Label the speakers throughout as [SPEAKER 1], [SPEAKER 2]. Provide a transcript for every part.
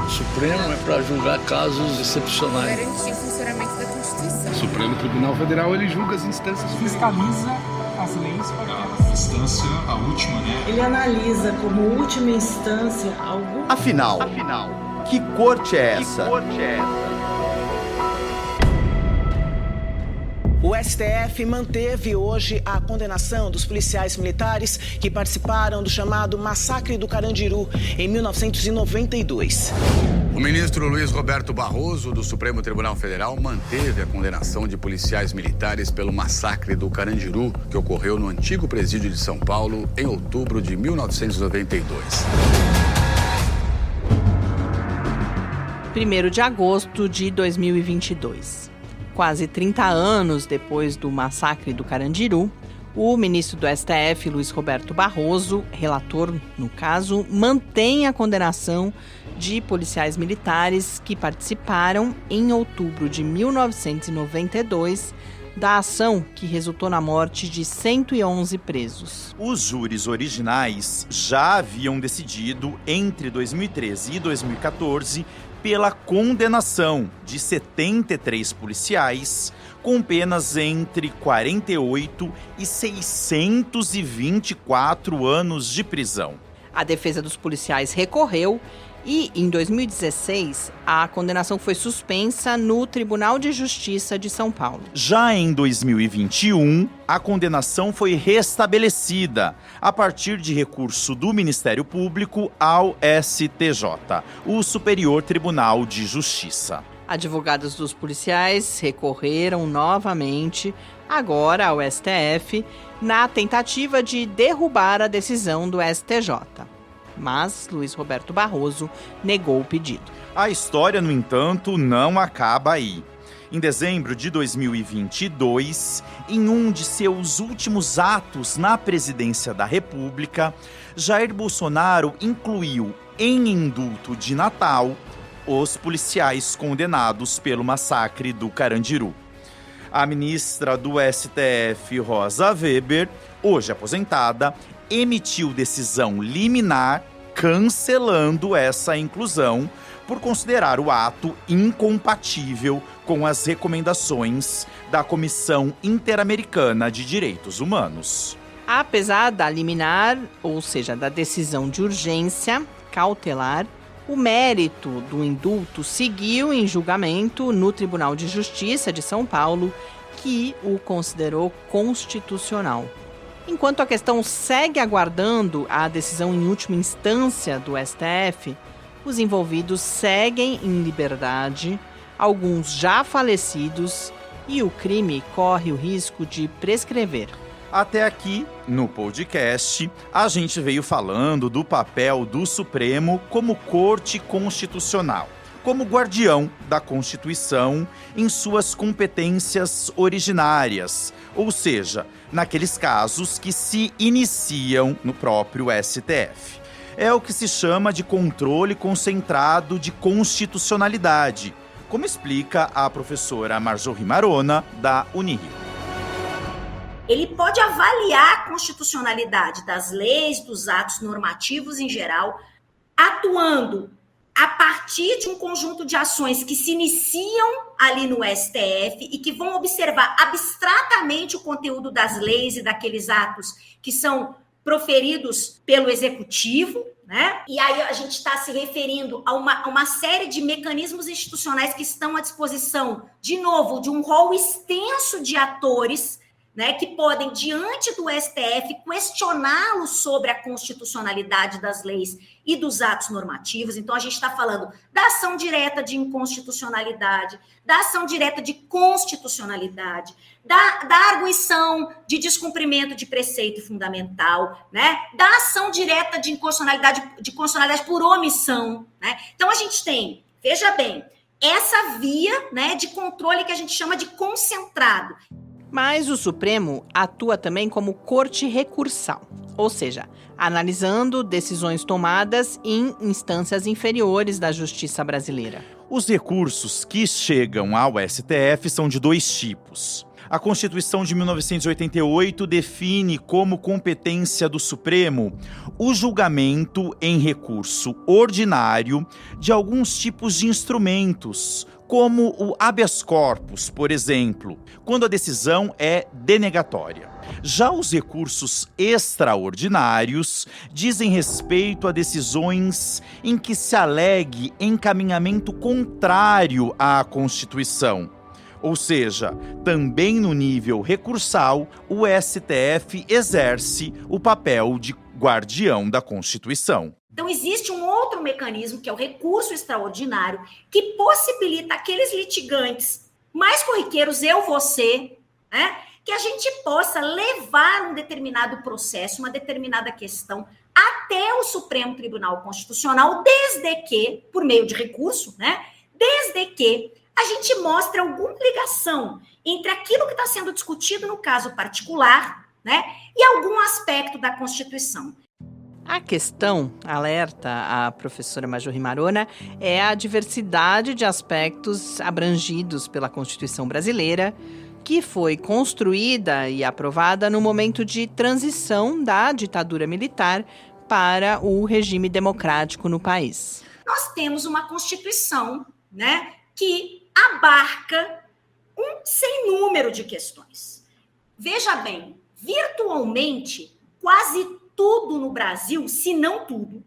[SPEAKER 1] O Supremo é para julgar casos excepcionais.
[SPEAKER 2] Garantir o funcionamento da Constituição.
[SPEAKER 3] O Supremo Tribunal Federal, ele julga as instâncias.
[SPEAKER 4] Fiscaliza as leis para
[SPEAKER 3] a instância, a última, né?
[SPEAKER 5] Ele analisa como última instância algum...
[SPEAKER 6] Afinal, que corte é essa?
[SPEAKER 7] O STF manteve hoje a condenação dos policiais militares que participaram do chamado Massacre do Carandiru em 1992.
[SPEAKER 8] O ministro Luiz Roberto Barroso, do Supremo Tribunal Federal, manteve a condenação de policiais militares pelo Massacre do Carandiru, que ocorreu no antigo presídio de São Paulo em outubro de 1992.
[SPEAKER 9] 1º de agosto de 2022. Quase 30 anos depois do massacre do Carandiru, o ministro do STF, Luiz Roberto Barroso, relator no caso, mantém a condenação de policiais militares que participaram em outubro de 1992 da ação que resultou na morte de 111 presos.
[SPEAKER 10] Os júris originais já haviam decidido, entre 2013 e 2014, pela condenação de 73 policiais com penas entre 48 e 624 anos de prisão.
[SPEAKER 9] A defesa dos policiais recorreu e, em 2016, a condenação foi suspensa no Tribunal de Justiça de São Paulo.
[SPEAKER 10] Já em 2021, a condenação foi restabelecida a partir de recurso do Ministério Público ao STJ, o Superior Tribunal de Justiça.
[SPEAKER 9] Advogados dos policiais recorreram novamente, agora ao STF, na tentativa de derrubar a decisão do STJ. Mas Luiz Roberto Barroso negou o pedido.
[SPEAKER 10] A história, no entanto, não acaba aí. Em dezembro de 2022, em um de seus últimos atos na presidência da República, Jair Bolsonaro incluiu em indulto de Natal os policiais condenados pelo massacre do Carandiru. A ministra do STF, Rosa Weber, hoje aposentada, emitiu decisão liminar cancelando essa inclusão por considerar o ato incompatível com as recomendações da Comissão Interamericana de Direitos Humanos.
[SPEAKER 9] Apesar da liminar, ou seja, da decisão de urgência cautelar, o mérito do indulto seguiu em julgamento no Tribunal de Justiça de São Paulo, que o considerou constitucional. Enquanto a questão segue aguardando a decisão em última instância do STF, os envolvidos seguem em liberdade, alguns já falecidos, e o crime corre o risco de prescrever.
[SPEAKER 10] Até aqui, no podcast, a gente veio falando do papel do Supremo como corte constitucional, como guardião da Constituição em suas competências originárias, ou seja, naqueles casos que se iniciam no próprio STF. É o que se chama de controle concentrado de constitucionalidade, como explica a professora Marjorie Marona, da Unirio.
[SPEAKER 11] Ele pode avaliar a constitucionalidade das leis, dos atos normativos em geral, atuando a partir de um conjunto de ações que se iniciam ali no STF e que vão observar abstratamente o conteúdo das leis e daqueles atos que são proferidos pelo Executivo, né? E aí a gente está se referindo a uma série de mecanismos institucionais que estão à disposição, de novo, de um rol extenso de atores, né, que podem, diante do STF, questioná-lo sobre a constitucionalidade das leis e dos atos normativos. Então, a gente está falando da ação direta de inconstitucionalidade, da ação direta de constitucionalidade, da arguição de descumprimento de preceito fundamental, né, da ação direta de constitucionalidade por omissão, né? Então, a gente tem, veja bem, essa via, né, de controle que a gente chama de concentrado.
[SPEAKER 9] Mas o Supremo atua também como corte recursal, ou seja, analisando decisões tomadas em instâncias inferiores da justiça brasileira.
[SPEAKER 10] Os recursos que chegam ao STF são de dois tipos. A Constituição de 1988 define como competência do Supremo o julgamento em recurso ordinário de alguns tipos de instrumentos, como o habeas corpus, por exemplo, quando a decisão é denegatória. Já os recursos extraordinários dizem respeito a decisões em que se alegue encaminhamento contrário à Constituição. Ou seja, também no nível recursal, o STF exerce o papel de guardião da Constituição.
[SPEAKER 11] Então, existe um outro mecanismo, que é o recurso extraordinário, que possibilita aqueles litigantes mais corriqueiros, você, né, que a gente possa levar um determinado processo, uma determinada questão, até o Supremo Tribunal Constitucional, desde que, por meio de recurso, né, desde que a gente mostre alguma ligação entre aquilo que está sendo discutido no caso particular, né, e algum aspecto da Constituição.
[SPEAKER 9] A questão, alerta a professora Marjorie Marona, é a diversidade de aspectos abrangidos pela Constituição brasileira, que foi construída e aprovada no momento de transição da ditadura militar para o regime democrático no país.
[SPEAKER 11] Nós temos uma Constituição, né, que abarca um sem número de questões. Veja bem, virtualmente, quase tudo no Brasil, se não tudo,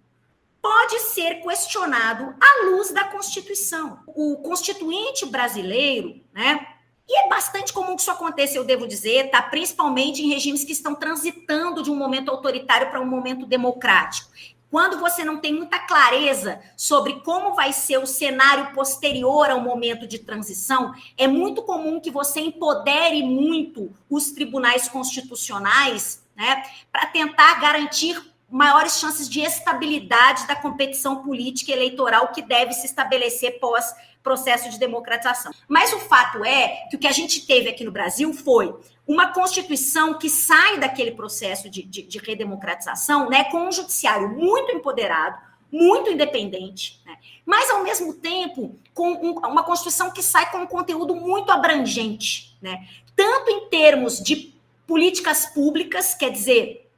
[SPEAKER 11] pode ser questionado à luz da Constituição. O constituinte brasileiro, né, e é bastante comum que isso aconteça, eu devo dizer, tá, principalmente em regimes que estão transitando de um momento autoritário para um momento democrático. Quando você não tem muita clareza sobre como vai ser o cenário posterior ao momento de transição, é muito comum que você empodere muito os tribunais constitucionais, né, para tentar garantir maiores chances de estabilidade da competição política e eleitoral que deve se estabelecer pós processo de democratização. Mas o fato é que o que a gente teve aqui no Brasil foi uma Constituição que sai daquele processo de redemocratização, né, com um judiciário muito empoderado, muito independente, né, mas, ao mesmo tempo, com uma Constituição que sai com um conteúdo muito abrangente, né, tanto em termos de políticas públicas, quer dizer,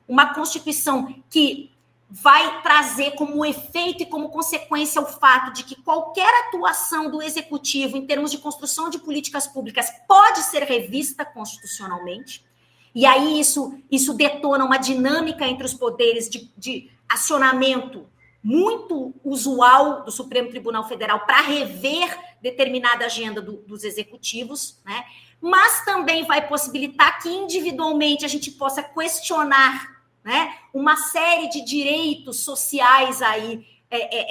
[SPEAKER 11] uma Constituição que vai trazer como efeito e como consequência o fato de que qualquer atuação do Executivo em termos de construção de políticas públicas pode ser revista constitucionalmente, e aí isso detona uma dinâmica entre os poderes de acionamento muito usual do Supremo Tribunal Federal para rever determinada agenda dos executivos, né? Mas também vai possibilitar que individualmente a gente possa questionar, né, uma série de direitos sociais aí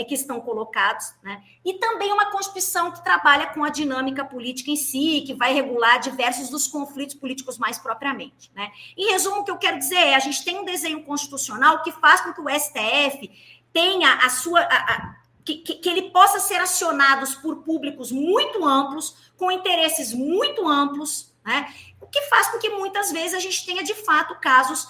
[SPEAKER 11] que estão colocados, né? E também uma Constituição que trabalha com a dinâmica política em si, que vai regular diversos dos conflitos políticos mais propriamente, né? Em resumo, o que eu quero dizer é, a gente tem um desenho constitucional que faz com que o STF tenha a sua... Que ele possa ser acionado por públicos muito amplos, com interesses muito amplos, né? O que faz com que muitas vezes a gente tenha, de fato, casos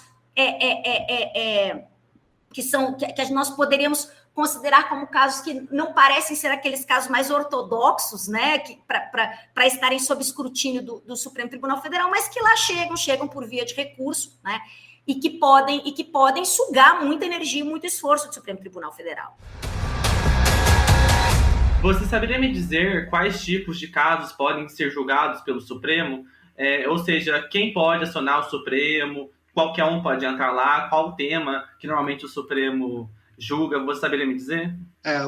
[SPEAKER 11] que nós poderíamos considerar como casos que não parecem ser aqueles casos mais ortodoxos, né, para estarem sob escrutínio do Supremo Tribunal Federal, mas que lá chegam por via de recurso, né, e que podem sugar muita energia e muito esforço do Supremo Tribunal Federal.
[SPEAKER 12] Você saberia me dizer quais tipos de casos podem ser julgados pelo Supremo? Ou seja, quem pode acionar o Supremo? Qualquer um pode entrar lá? Qual o tema que normalmente o Supremo julga? Você saberia me dizer?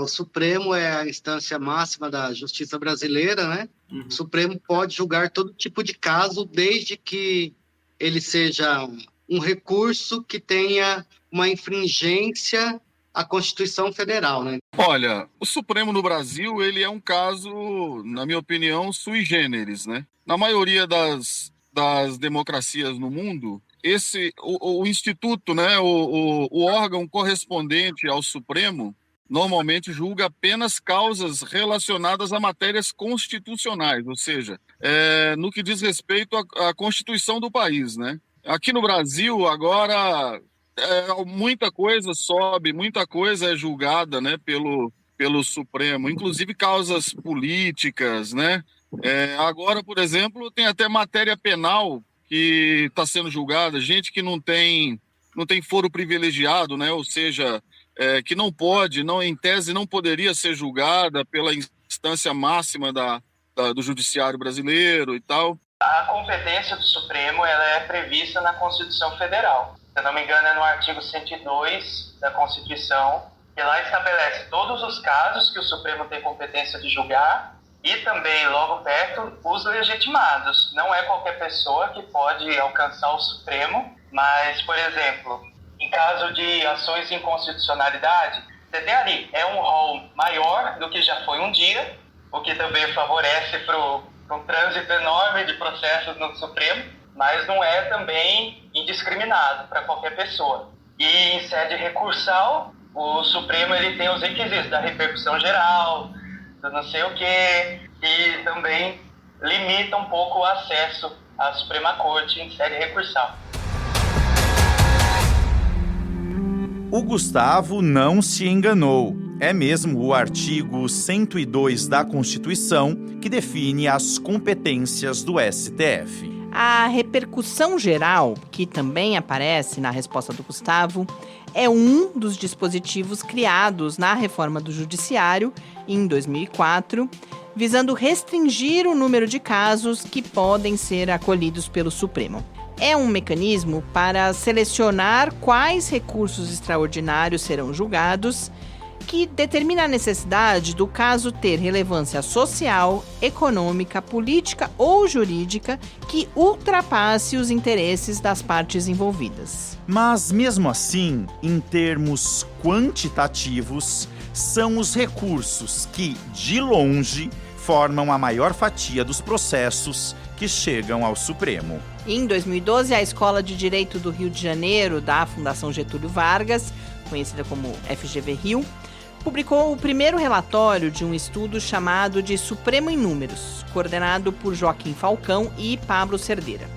[SPEAKER 13] O Supremo é a instância máxima da justiça brasileira, né? Uhum. O Supremo pode julgar todo tipo de caso, desde que ele seja um recurso que tenha uma infringência à Constituição Federal, né?
[SPEAKER 14] Olha, o Supremo no Brasil, ele é um caso, na minha opinião, sui generis, né? Na maioria das democracias no mundo, o instituto, né, o órgão correspondente ao Supremo, normalmente julga apenas causas relacionadas a matérias constitucionais, ou seja, no que diz respeito à Constituição do país, né? Aqui no Brasil, agora, muita coisa sobe, muita coisa é julgada, né, pelo Supremo, inclusive causas políticas, né? Agora, por exemplo, tem até matéria penal que está sendo julgada, gente que não tem foro privilegiado, né? Ou seja, que não pode, em tese não poderia ser julgada pela instância máxima do judiciário brasileiro e tal.
[SPEAKER 15] A competência do Supremo ela é prevista na Constituição Federal. Se eu não me engano, é no artigo 102 da Constituição, que lá estabelece todos os casos que o Supremo tem competência de julgar e também, logo perto, os legitimados. Não é qualquer pessoa que pode alcançar o Supremo, mas, por exemplo, em caso de ações de inconstitucionalidade, você tem ali, é um rol maior do que já foi um dia, o que também favorece para um trânsito enorme de processos no Supremo, mas não é também indiscriminado para qualquer pessoa. E em sede recursal, o Supremo ele tem os requisitos da repercussão geral, do não sei o quê, e também limita um pouco o acesso à Suprema Corte em sede recursal.
[SPEAKER 10] O Gustavo não se enganou. É mesmo o artigo 102 da Constituição que define as competências do STF.
[SPEAKER 9] A repercussão geral, que também aparece na resposta do Gustavo, é um dos dispositivos criados na reforma do Judiciário, em 2004, visando restringir o número de casos que podem ser acolhidos pelo Supremo. É um mecanismo para selecionar quais recursos extraordinários serão julgados, que determina a necessidade do caso ter relevância social, econômica, política ou jurídica que ultrapasse os interesses das partes envolvidas.
[SPEAKER 10] Mas, mesmo assim, em termos quantitativos, são os recursos que, de longe, formam a maior fatia dos processos que chegam ao Supremo.
[SPEAKER 9] Em 2012, a Escola de Direito do Rio de Janeiro, da Fundação Getúlio Vargas, conhecida como FGV Rio, publicou o primeiro relatório de um estudo chamado de Supremo em Números, coordenado por Joaquim Falcão e Pablo Cerdeira.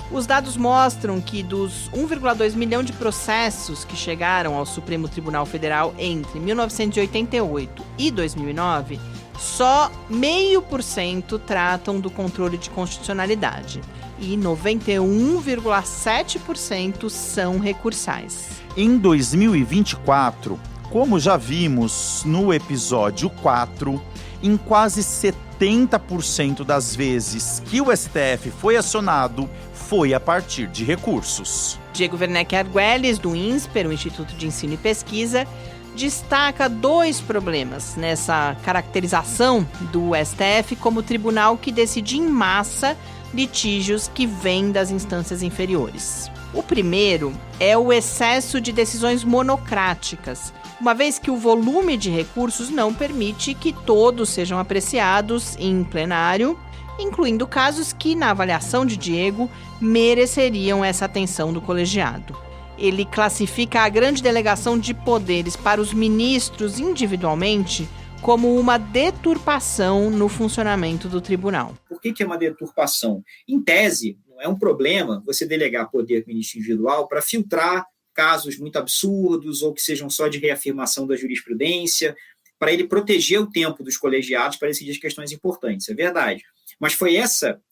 [SPEAKER 9] Os dados mostram que dos 1,2 milhão de processos que chegaram ao Supremo Tribunal Federal entre 1988 e 2009, só 0,5% tratam do controle de constitucionalidade e 91,7% são recursais.
[SPEAKER 10] Em 2024, como já vimos no episódio 4, em quase 70% das vezes que o STF foi acionado, foi a partir de recursos.
[SPEAKER 9] Diego Werneck Arguelles, do INSPER, o Instituto de Ensino e Pesquisa, destaca 2 problemas nessa caracterização do STF como tribunal que decide em massa litígios que vêm das instâncias inferiores. O primeiro é o excesso de decisões monocráticas, uma vez que o volume de recursos não permite que todos sejam apreciados em plenário, incluindo casos que, na avaliação de Diego, mereceriam essa atenção do colegiado. Ele classifica a grande delegação de poderes para os ministros individualmente como uma deturpação no funcionamento do tribunal.
[SPEAKER 16] Por que é uma deturpação? Em tese, não é um problema você delegar poder ao ministro individual para filtrar casos muito absurdos ou que sejam só de reafirmação da jurisprudência, para ele proteger o tempo dos colegiados para decidir as questões importantes, é verdade. Mas foi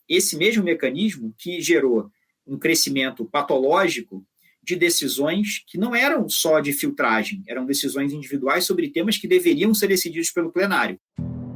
[SPEAKER 16] esse mesmo mecanismo que gerou um crescimento patológico de decisões que não eram só de filtragem, eram decisões individuais sobre temas que deveriam ser decididos pelo plenário.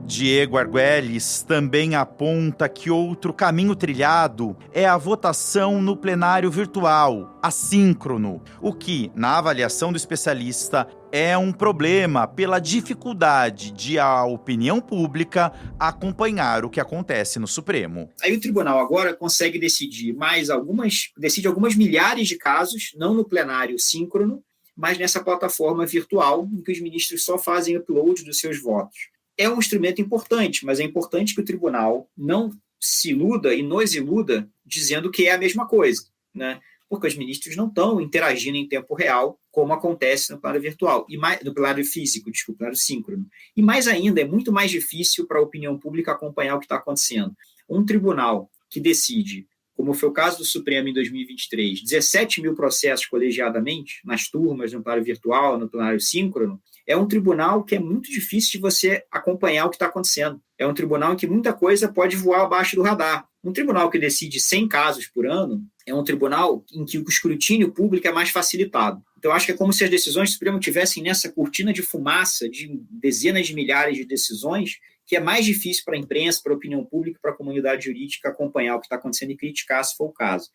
[SPEAKER 10] Diego Arguelles também aponta que outro caminho trilhado é a votação no plenário virtual, assíncrono, o que, na avaliação do especialista, é um problema pela dificuldade de a opinião pública acompanhar o que acontece no Supremo.
[SPEAKER 16] Aí o tribunal agora consegue decidir algumas milhares de casos, não no plenário síncrono, mas nessa plataforma virtual em que os ministros só fazem upload dos seus votos. É um instrumento importante, mas é importante que o tribunal não se iluda e nos iluda dizendo que é a mesma coisa, né? Porque os ministros não estão interagindo em tempo real, como acontece no plenário virtual, no plenário físico, no plenário síncrono. E mais ainda, é muito mais difícil para a opinião pública acompanhar o que está acontecendo. Um tribunal que decide, como foi o caso do Supremo em 2023, 17 mil processos colegiadamente, nas turmas, no plenário virtual, no plenário síncrono, é um tribunal que é muito difícil de você acompanhar o que está acontecendo. É um tribunal em que muita coisa pode voar abaixo do radar. Um tribunal que decide 100 casos por ano é um tribunal em que o escrutínio público é mais facilitado. Então, acho que é como se as decisões do Supremo tivessem nessa cortina de fumaça de dezenas de milhares de decisões, que é mais difícil para a imprensa, para a opinião pública, para a comunidade jurídica acompanhar o que está acontecendo e criticar, se for o caso.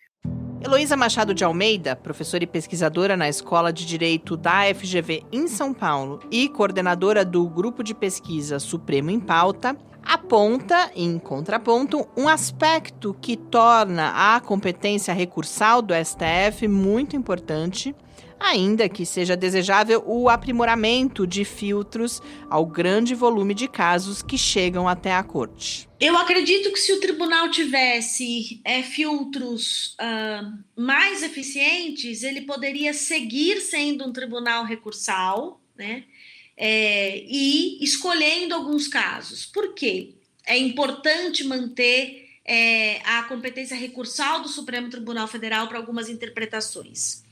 [SPEAKER 9] Heloísa Machado de Almeida, professora e pesquisadora na Escola de Direito da FGV em São Paulo e coordenadora do Grupo de Pesquisa Supremo em Pauta, aponta, em contraponto, um aspecto que torna a competência recursal do STF muito importante, ainda que seja desejável o aprimoramento de filtros ao grande volume de casos que chegam até a corte.
[SPEAKER 17] Eu acredito que se o tribunal tivesse filtros mais eficientes, ele poderia seguir sendo um tribunal recursal, né? E escolhendo alguns casos. Por quê? É importante manter a competência recursal do Supremo Tribunal Federal para algumas interpretações.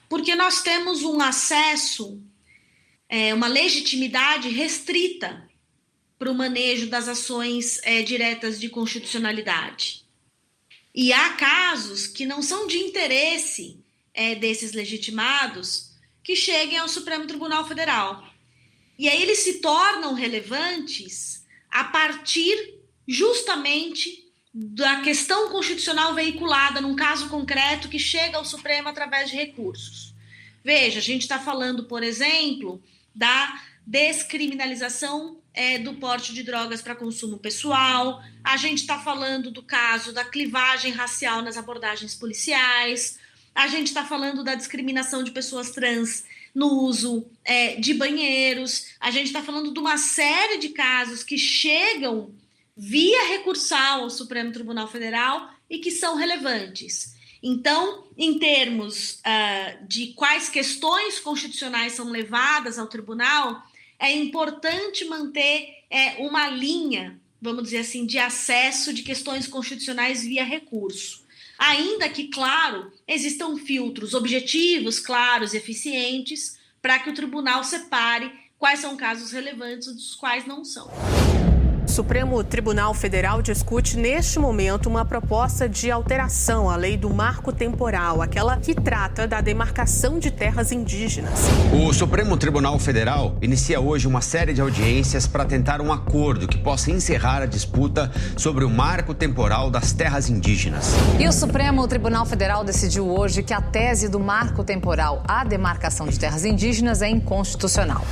[SPEAKER 17] Porque nós temos um acesso, uma legitimidade restrita para o manejo das ações diretas de constitucionalidade. E há casos que não são de interesse desses legitimados que cheguem ao Supremo Tribunal Federal. E aí eles se tornam relevantes a partir justamente da questão constitucional veiculada num caso concreto que chega ao Supremo através de recursos. Veja, a gente está falando, por exemplo, da descriminalização do porte de drogas para consumo pessoal, a gente está falando do caso da clivagem racial nas abordagens policiais, a gente está falando da discriminação de pessoas trans no uso de banheiros, a gente está falando de uma série de casos que chegam via recursal ao Supremo Tribunal Federal e que são relevantes. Então, em termos de quais questões constitucionais são levadas ao tribunal, é importante manter uma linha, vamos dizer assim, de acesso de questões constitucionais via recurso. Ainda que, claro, existam filtros objetivos, claros e eficientes para que o tribunal separe quais são casos relevantes e dos quais não são.
[SPEAKER 18] O Supremo Tribunal Federal discute neste momento uma proposta de alteração à lei do marco temporal, aquela que trata da demarcação de terras indígenas.
[SPEAKER 19] O Supremo Tribunal Federal inicia hoje uma série de audiências para tentar um acordo que possa encerrar a disputa sobre o marco temporal das terras indígenas.
[SPEAKER 20] E o Supremo Tribunal Federal decidiu hoje que a tese do marco temporal à demarcação de terras indígenas é inconstitucional.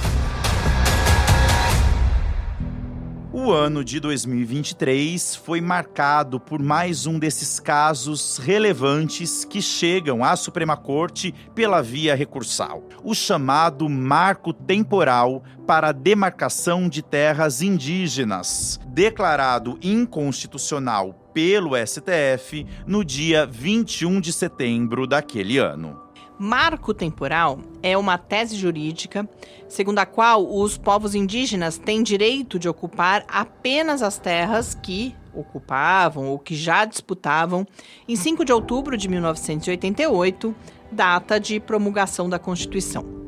[SPEAKER 10] O ano de 2023 foi marcado por mais um desses casos relevantes que chegam à Suprema Corte pela via recursal. O chamado marco temporal para a demarcação de terras indígenas, declarado inconstitucional pelo STF no dia 21 de setembro daquele ano.
[SPEAKER 9] Marco temporal é uma tese jurídica segundo a qual os povos indígenas têm direito de ocupar apenas as terras que ocupavam ou que já disputavam em 5 de outubro de 1988, data de promulgação da Constituição.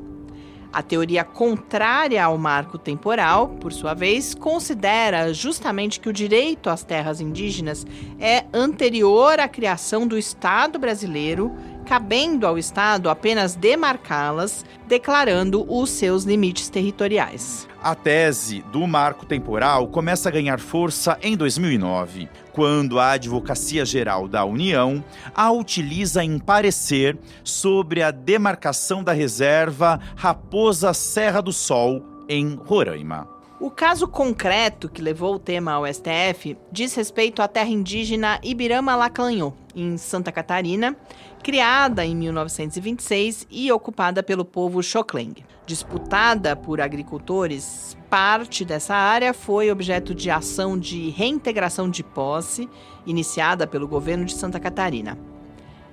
[SPEAKER 9] A teoria contrária ao marco temporal, por sua vez, considera justamente que o direito às terras indígenas é anterior à criação do Estado brasileiro, cabendo ao Estado apenas demarcá-las, declarando os seus limites territoriais.
[SPEAKER 10] A tese do marco temporal começa a ganhar força em 2009, quando a Advocacia Geral da União a utiliza em parecer sobre a demarcação da reserva Raposa Serra do Sol, em Roraima.
[SPEAKER 9] O caso concreto que levou o tema ao STF diz respeito à terra indígena Ibirama-Laclanhô, em Santa Catarina, criada em 1926 e ocupada pelo povo Xocleng. Disputada por agricultores, parte dessa área foi objeto de ação de reintegração de posse, iniciada pelo governo de Santa Catarina.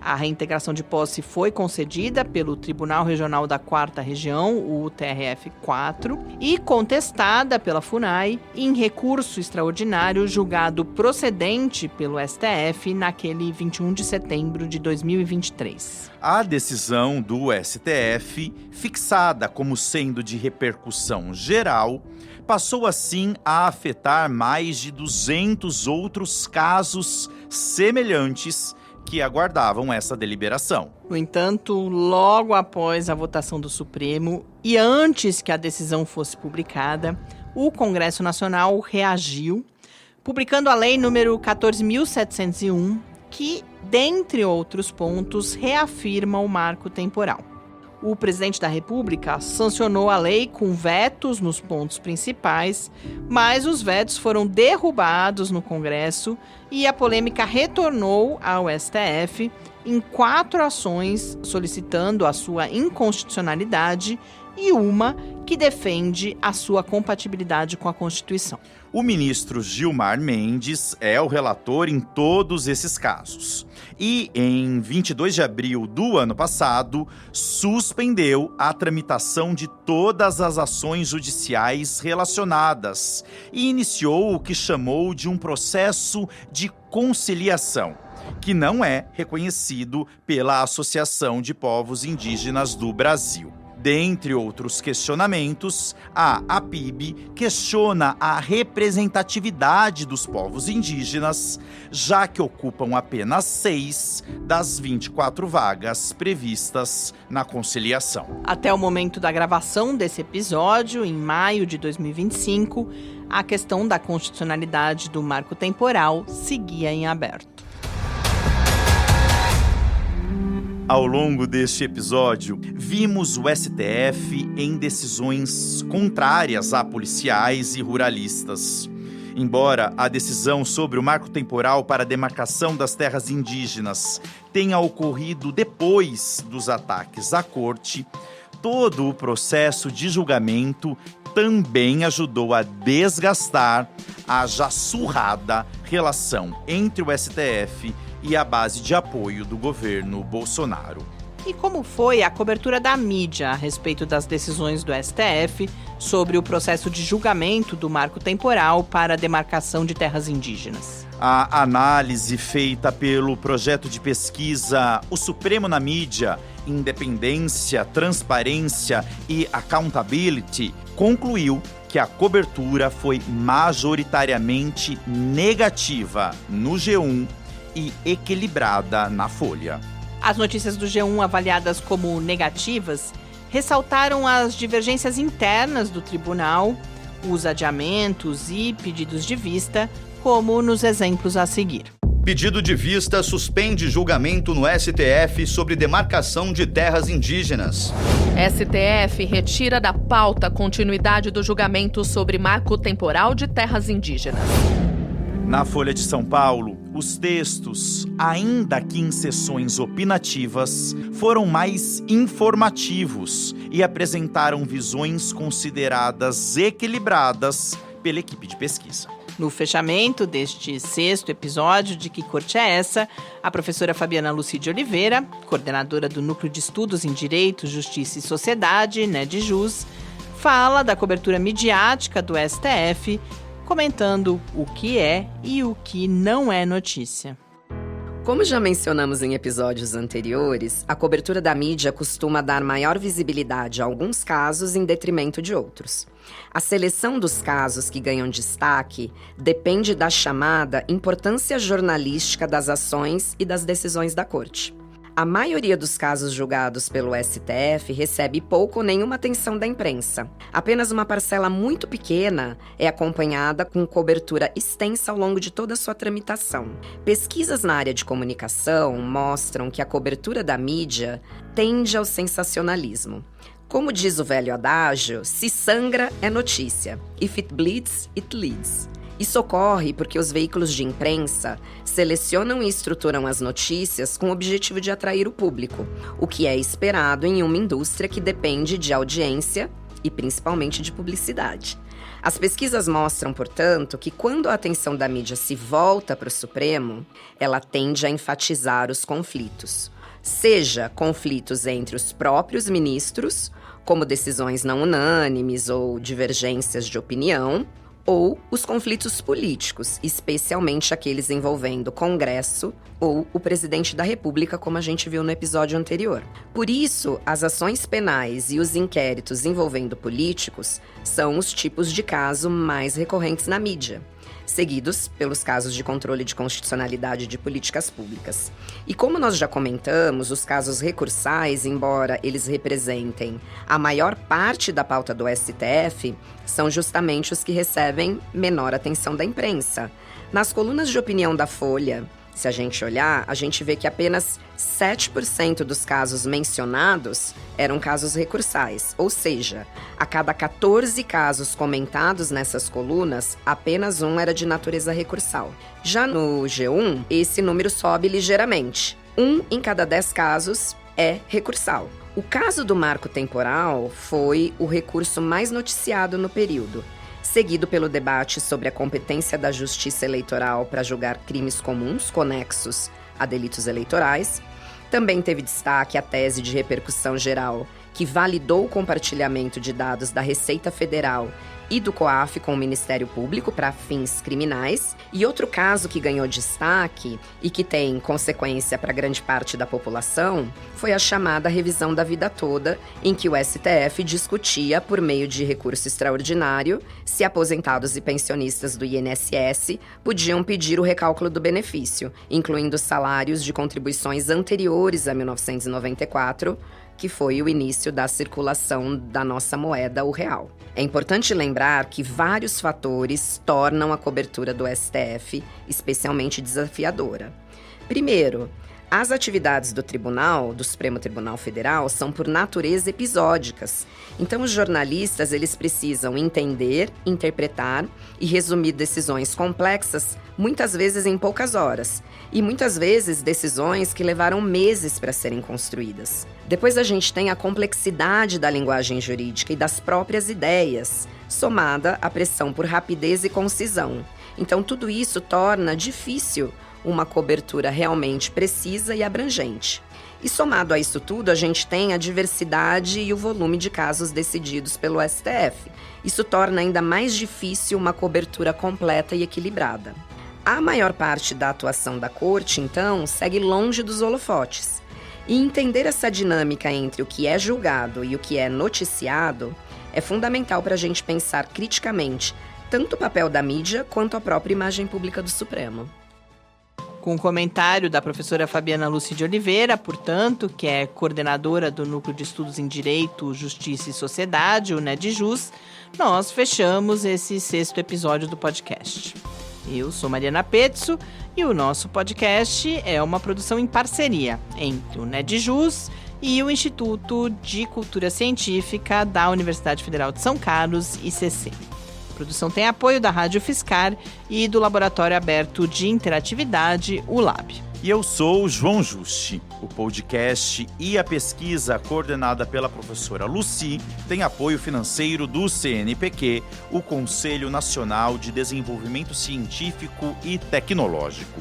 [SPEAKER 9] A reintegração de posse foi concedida pelo Tribunal Regional da 4ª Região, o TRF4, e contestada pela FUNAI em recurso extraordinário julgado procedente pelo STF naquele 21 de setembro de 2023.
[SPEAKER 10] A decisão do STF, fixada como sendo de repercussão geral, passou assim a afetar mais de 200 outros casos semelhantes que aguardavam essa deliberação.
[SPEAKER 9] No entanto, logo após a votação do Supremo e antes que a decisão fosse publicada, o Congresso Nacional reagiu, publicando a Lei número 14.701, que, dentre outros pontos, reafirma o marco temporal. O presidente da República sancionou a lei com vetos nos pontos principais, mas os vetos foram derrubados no Congresso e a polêmica retornou ao STF em 4 ações solicitando a sua inconstitucionalidade e uma que defende a sua compatibilidade com a Constituição.
[SPEAKER 10] O ministro Gilmar Mendes é o relator em todos esses casos. E, em 22 de abril do ano passado, suspendeu a tramitação de todas as ações judiciais relacionadas e iniciou o que chamou de um processo de conciliação, que não é reconhecido pela Associação de Povos Indígenas do Brasil. Dentre outros questionamentos, a APIB questiona a representatividade dos povos indígenas, já que ocupam apenas 6 das 24 vagas previstas na conciliação.
[SPEAKER 9] Até o momento da gravação desse episódio, em maio de 2025, a questão da constitucionalidade do marco temporal seguia em aberto.
[SPEAKER 10] Ao longo deste episódio, vimos o STF em decisões contrárias a policiais e ruralistas. Embora a decisão sobre o marco temporal para a demarcação das terras indígenas tenha ocorrido depois dos ataques à corte, todo o processo de julgamento também ajudou a desgastar a já surrada relação entre o STF e a base de apoio do governo Bolsonaro.
[SPEAKER 9] E como foi a cobertura da mídia a respeito das decisões do STF sobre o processo de julgamento do marco temporal para a demarcação de terras indígenas?
[SPEAKER 10] A análise feita pelo projeto de pesquisa O Supremo na Mídia, Independência, Transparência e Accountability concluiu que a cobertura foi majoritariamente negativa no G1 e equilibrada na Folha.
[SPEAKER 9] As notícias do G1 avaliadas como negativas ressaltaram as divergências internas do tribunal, os adiamentos e pedidos de vista, como nos exemplos a seguir.
[SPEAKER 6] Pedido de vista suspende julgamento no STF sobre demarcação de terras indígenas.
[SPEAKER 21] STF retira da pauta a continuidade do julgamento sobre marco temporal de terras indígenas.
[SPEAKER 10] Na Folha de São Paulo, os textos, ainda que em sessões opinativas, foram mais informativos e apresentaram visões consideradas equilibradas pela equipe de pesquisa.
[SPEAKER 9] No fechamento deste 6º episódio de Que Corte é Essa?, a professora Fabiana Lucide Oliveira, coordenadora do Núcleo de Estudos em Direito, Justiça e Sociedade, NEDJUS, fala da cobertura midiática do STF, comentando o que é e o que não é notícia.
[SPEAKER 22] Como já mencionamos em episódios anteriores, a cobertura da mídia costuma dar maior visibilidade a alguns casos em detrimento de outros. A seleção dos casos que ganham destaque depende da chamada importância jornalística das ações e das decisões da Corte. A maioria dos casos julgados pelo STF recebe pouco ou nenhuma atenção da imprensa. Apenas uma parcela muito pequena é acompanhada com cobertura extensa ao longo de toda a sua tramitação. Pesquisas na área de comunicação mostram que a cobertura da mídia tende ao sensacionalismo. Como diz o velho adágio, se sangra é notícia. If it bleeds, it leads. Isso ocorre porque os veículos de imprensa selecionam e estruturam as notícias com o objetivo de atrair o público, o que é esperado em uma indústria que depende de audiência e principalmente de publicidade. As pesquisas mostram, portanto, que quando a atenção da mídia se volta para o Supremo, ela tende a enfatizar os conflitos. Seja conflitos entre os próprios ministros, como decisões não unânimes ou divergências de opinião, ou os conflitos políticos, especialmente aqueles envolvendo o Congresso ou o presidente da República, como a gente viu no episódio anterior. Por isso, as ações penais e os inquéritos envolvendo políticos são os tipos de caso mais recorrentes na mídia, seguidos pelos casos de controle de constitucionalidade de políticas públicas. E como nós já comentamos, os casos recursais, embora eles representem a maior parte da pauta do STF, são justamente os que recebem menor atenção da imprensa. Nas colunas de opinião da Folha, se a gente olhar, a gente vê que apenas 7% dos casos mencionados eram casos recursais, ou seja, a cada 14 casos comentados nessas colunas, apenas um era de natureza recursal. Já no G1, esse número sobe ligeiramente. 1 em cada 10 casos é recursal. O caso do marco temporal foi o recurso mais noticiado no período, seguido pelo debate sobre a competência da Justiça Eleitoral para julgar crimes comuns conexos a delitos eleitorais. Também teve destaque a tese de repercussão geral, que validou o compartilhamento de dados da Receita Federal e do COAF com o Ministério Público para fins criminais. E outro caso que ganhou destaque e que tem consequência para grande parte da população foi a chamada revisão da vida toda, em que o STF discutia, por meio de recurso extraordinário, se aposentados e pensionistas do INSS podiam pedir o recálculo do benefício, incluindo salários de contribuições anteriores a 1994, que foi o início da circulação da nossa moeda, o real. É importante lembrar que vários fatores tornam a cobertura do STF especialmente desafiadora. Primeiro, as atividades do Supremo Tribunal Federal, são por natureza episódicas. Então, os jornalistas, eles precisam entender, interpretar e resumir decisões complexas, muitas vezes em poucas horas. E muitas vezes decisões que levaram meses para serem construídas. Depois a gente tem a complexidade da linguagem jurídica e das próprias ideias, somada à pressão por rapidez e concisão. Então, tudo isso torna difícil uma cobertura realmente precisa e abrangente. E somado a isso tudo, a gente tem a diversidade e o volume de casos decididos pelo STF. Isso torna ainda mais difícil uma cobertura completa e equilibrada. A maior parte da atuação da Corte, então, segue longe dos holofotes. E entender essa dinâmica entre o que é julgado e o que é noticiado é fundamental para a gente pensar criticamente tanto o papel da mídia quanto a própria imagem pública do Supremo.
[SPEAKER 9] Com o comentário da professora Fabiana Lúcia de Oliveira, portanto, que é coordenadora do Núcleo de Estudos em Direito, Justiça e Sociedade, o NEDJUS, nós fechamos esse 6º episódio do podcast. Eu sou Mariana Pezzo e o nosso podcast é uma produção em parceria entre o NEDJUS e o Instituto de Cultura Científica da Universidade Federal de São Carlos, ICC. A produção tem apoio da Rádio Fiscar e do Laboratório Aberto de Interatividade, o LAB.
[SPEAKER 10] E eu sou o João Juste. O podcast e a pesquisa coordenada pela professora Lucy tem apoio financeiro do CNPq, o Conselho Nacional de Desenvolvimento Científico e Tecnológico.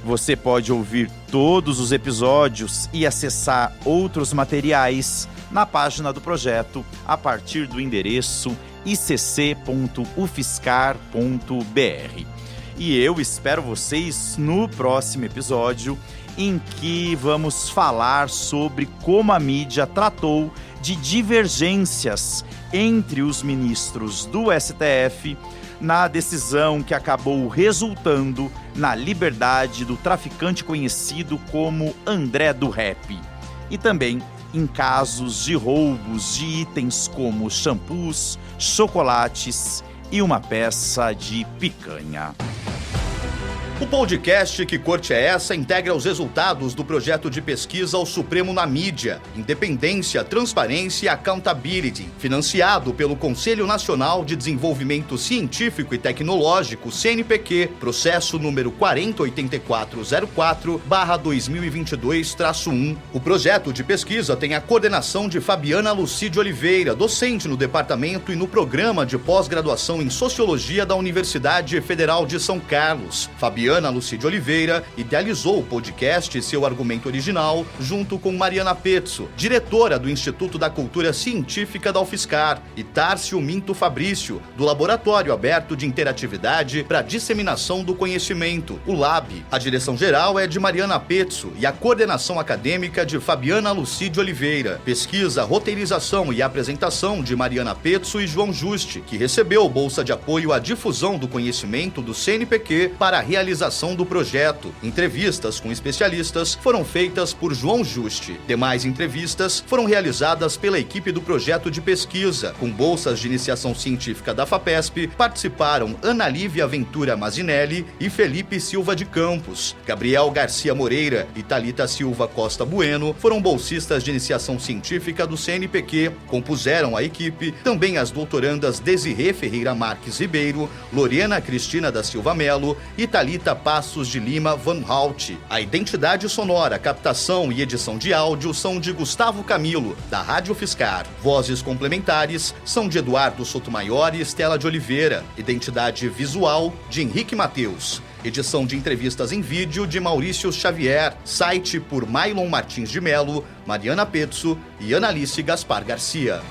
[SPEAKER 10] Você pode ouvir todos os episódios e acessar outros materiais na página do projeto a partir do endereço icc.ufiscar.br. E eu espero vocês no próximo episódio, em que vamos falar sobre como a mídia tratou de divergências entre os ministros do STF na decisão que acabou resultando na liberdade do traficante conhecido como André do Rap. E também em casos de roubos de itens como shampoos, chocolates e uma peça de picanha.
[SPEAKER 6] O podcast Que Corte é Essa integra os resultados do projeto de pesquisa O Supremo na Mídia, Independência, Transparência e Accountability, financiado pelo Conselho Nacional de Desenvolvimento Científico e Tecnológico, CNPq, processo número 4084/2022-1. O projeto de pesquisa tem a coordenação de Fabiana Lucide Oliveira, docente no departamento e no programa de pós-graduação em Sociologia da Universidade Federal de São Carlos. Fabiana Lucide Oliveira idealizou o podcast e seu argumento original junto com Mariana Pezzo, diretora do Instituto da Cultura Científica da UFSCar, e Tárcio Minto Fabrício, do Laboratório Aberto de Interatividade para a Disseminação do Conhecimento, o LAB. A direção-geral é de Mariana Pezzo e a coordenação acadêmica de Fabiana Lucide Oliveira. Pesquisa, roteirização e apresentação de Mariana Pezzo e João Juste, que recebeu bolsa de apoio à difusão do conhecimento do CNPq para a realização do projeto. Entrevistas com especialistas foram feitas por João Juste. Demais entrevistas foram realizadas pela equipe do projeto de pesquisa. Com bolsas de iniciação científica da FAPESP, participaram Ana Lívia Ventura Mazinelli e Felipe Silva de Campos. Gabriel Garcia Moreira e Thalita Silva Costa Bueno foram bolsistas de iniciação científica do CNPq. Compuseram a equipe também as doutorandas Desirê Ferreira Marques Ribeiro, Lorena Cristina da Silva Melo e Thalita Passos de Lima Van Hout. A identidade sonora, captação e edição de áudio são de Gustavo Camilo, da Rádio UFSCar. Vozes complementares são de Eduardo Sotomayor e Estela de Oliveira. Identidade visual de Henrique Mateus. Edição de entrevistas em vídeo de Maurício Xavier. Site por Mailon Martins de Melo, Mariana Pezzo e Analice Gaspar Garcia.